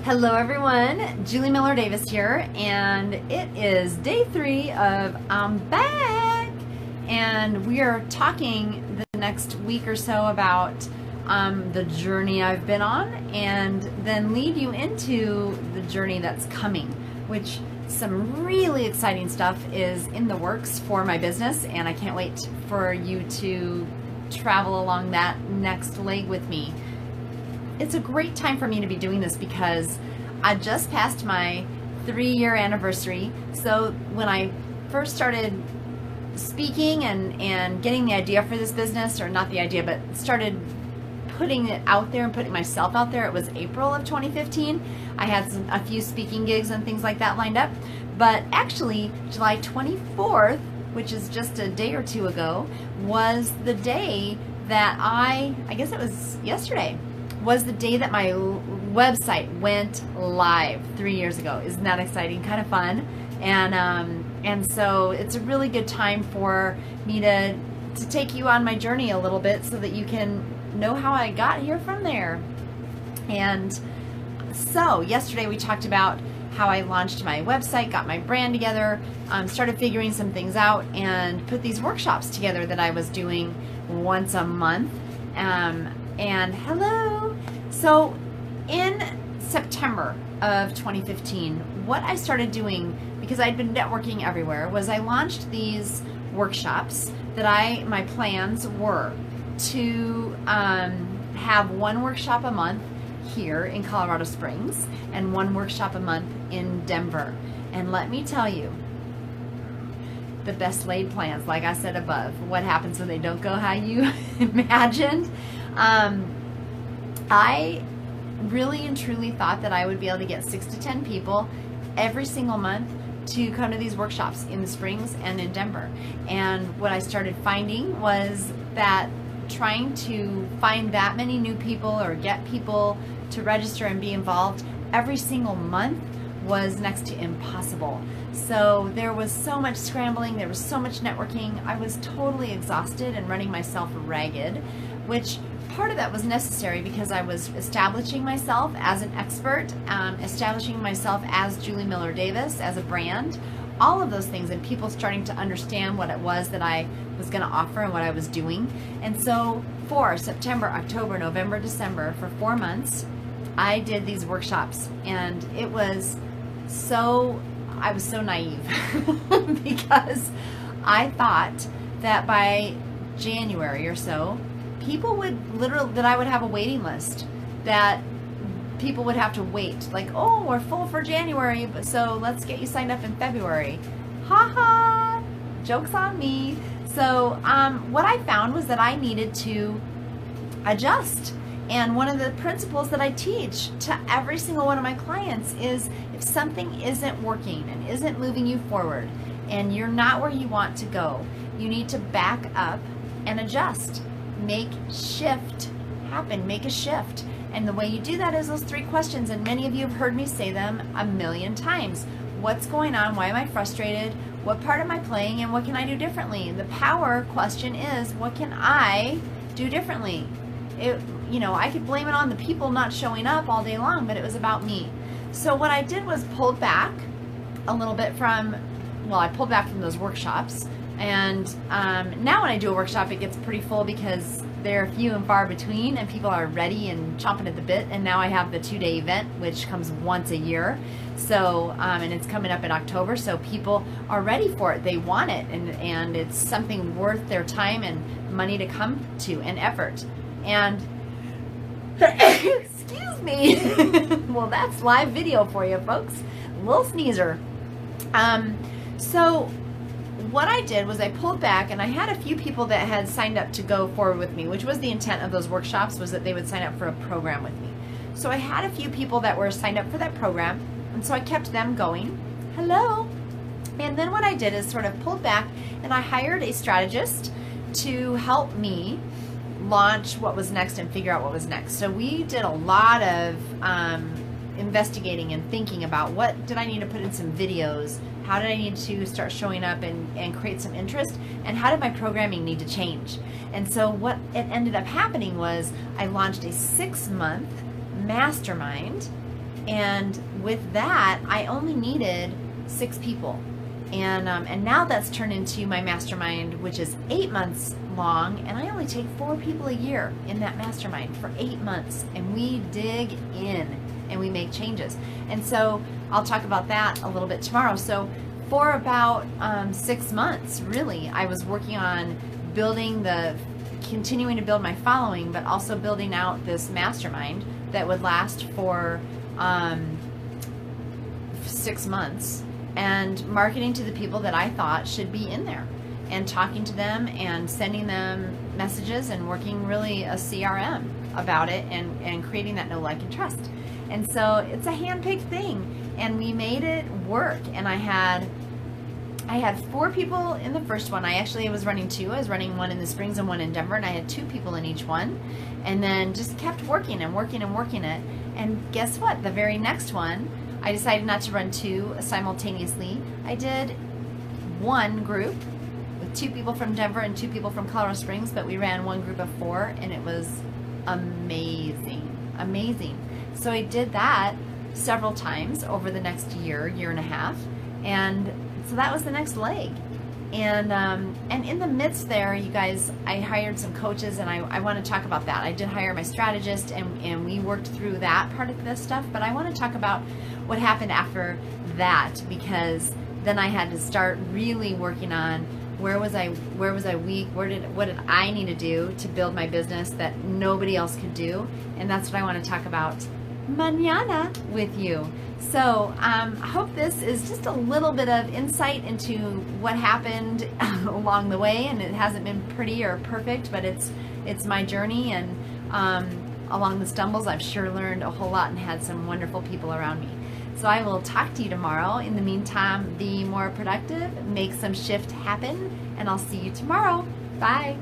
Hello everyone, Julie Miller Davis here, and it is day 3 of I'm Back, and we are talking the next week or so about the journey I've been on, and then lead you into the journey that's coming, which some really exciting stuff is in the works for my business, and I can't wait for you to travel along that next leg with me. It's a great time for me to be doing this because I just passed my 3-year anniversary. So when I first started speaking and getting the idea for this business, or not the idea, but started putting it out there and putting myself out there, it was April of 2015. I had a few speaking gigs and things like that lined up. But actually, July 24th, which is just a day or two ago, was the day that I guess it was yesterday, was the day that my website went live 3 years ago. Isn't that exciting? Kind of fun. And so it's a really good time for me to take you on my journey a little bit so that you can know how I got here from there. And so yesterday we talked about how I launched my website, got my brand together, started figuring some things out, and put these workshops together that I was doing once a month. And hello. So in September of 2015, what I started doing, because I'd been networking everywhere, was I launched these workshops that my plans were to have one workshop a month here in Colorado Springs and one workshop a month in Denver. And let me tell you, the best laid plans, like I said above, what happens when they don't go how you imagined. I really and truly thought that I would be able to get 6 to 10 people every single month to come to these workshops in the Springs and in Denver. And what I started finding was that trying to find that many new people or get people to register and be involved every single month was next to impossible. So there was so much scrambling, there was so much networking. I was totally exhausted and running myself ragged, which part of that was necessary because I was establishing myself as an expert, establishing myself as Julie Miller Davis, as a brand, all of those things, and people starting to understand what it was that I was going to offer and what I was doing. And so for September, October, November, December, for 4 months, I did these workshops, and it was I was so naive because I thought that by January or so, people would that I would have a waiting list, that people would have to wait, like, oh, we're full for January, but so let's get you signed up in February. Ha ha, joke's on me. So what I found was that I needed to adjust. And one of the principles that I teach to every single one of my clients is, if something isn't working and isn't moving you forward and you're not where you want to go, you need to back up and adjust. Make shift happen. Make a shift. And the way you do that is those 3 questions, and many of you have heard me say them a million times. What's going on? Why am I frustrated? What part am I playing? And what can I do differently? The power question is, what can I do differently? I could blame it on the people not showing up all day long, but it was about me. So what I did was pulled back a little bit I pulled back from those workshops. And now when I do a workshop, it gets pretty full because they're few and far between, and people are ready and chomping at the bit. And now I have the 2-day event, which comes once a year. So, and it's coming up in October, so people are ready for it. They want it, and it's something worth their time and money to come to, and effort. And excuse me. Well, that's live video for you, folks. A little sneezer. So what I did was I pulled back, and I had a few people that had signed up to go forward with me, which was the intent of those workshops, was that they would sign up for a program with me. So I had a few people that were signed up for that program, and so I kept them going. Hello. And then what I did is sort of pulled back, and I hired a strategist to help me launch what was next and figure out what was next. So we did a lot of investigating and thinking about, what did I need to put in some videos, how did I need to start showing up and create some interest, and how did my programming need to change. And so what it ended up happening was I launched a 6-month mastermind And with that, I only needed 6 people. And now that's turned into my mastermind, which is 8 months long, and I only take 4 people a year in that mastermind for 8 months, and we dig in and we make changes. And so I'll talk about that a little bit tomorrow. So for about 6 months, really, I was working on continuing to build my following, but also building out this mastermind that would last for 6 months, and marketing to the people that I thought should be in there, and talking to them and sending them messages and working really a CRM about it, and creating that know, like, and trust. And so it's a hand-picked thing, and we made it work. And I had 4 people in the first one. I was running 2. I was running one in the Springs and one in Denver, and I had 2 people in each one, and then just kept working and working and working it. And guess what? The very next one, I decided not to run 2 simultaneously. I did 1 group with 2 people from Denver and 2 people from Colorado Springs, but we ran 1 group of 4, and it was amazing, amazing. So I did that several times over the next year and a half, and so that was the next leg. And in the midst there, you guys, I hired some coaches, and I want to talk about that. I did hire my strategist, and we worked through that part of this stuff, but I want to talk about what happened after that, because then I had to start really working on where was I weak, what did I need to do to build my business that nobody else could do. And that's what I want to talk about mañana with you. So I hope this is just a little bit of insight into what happened along the way, and it hasn't been pretty or perfect, but it's my journey, and along the stumbles I've sure learned a whole lot and had some wonderful people around me. So I will talk to you tomorrow. In the meantime, be more productive, make some shift happen, and I'll see you tomorrow. Bye.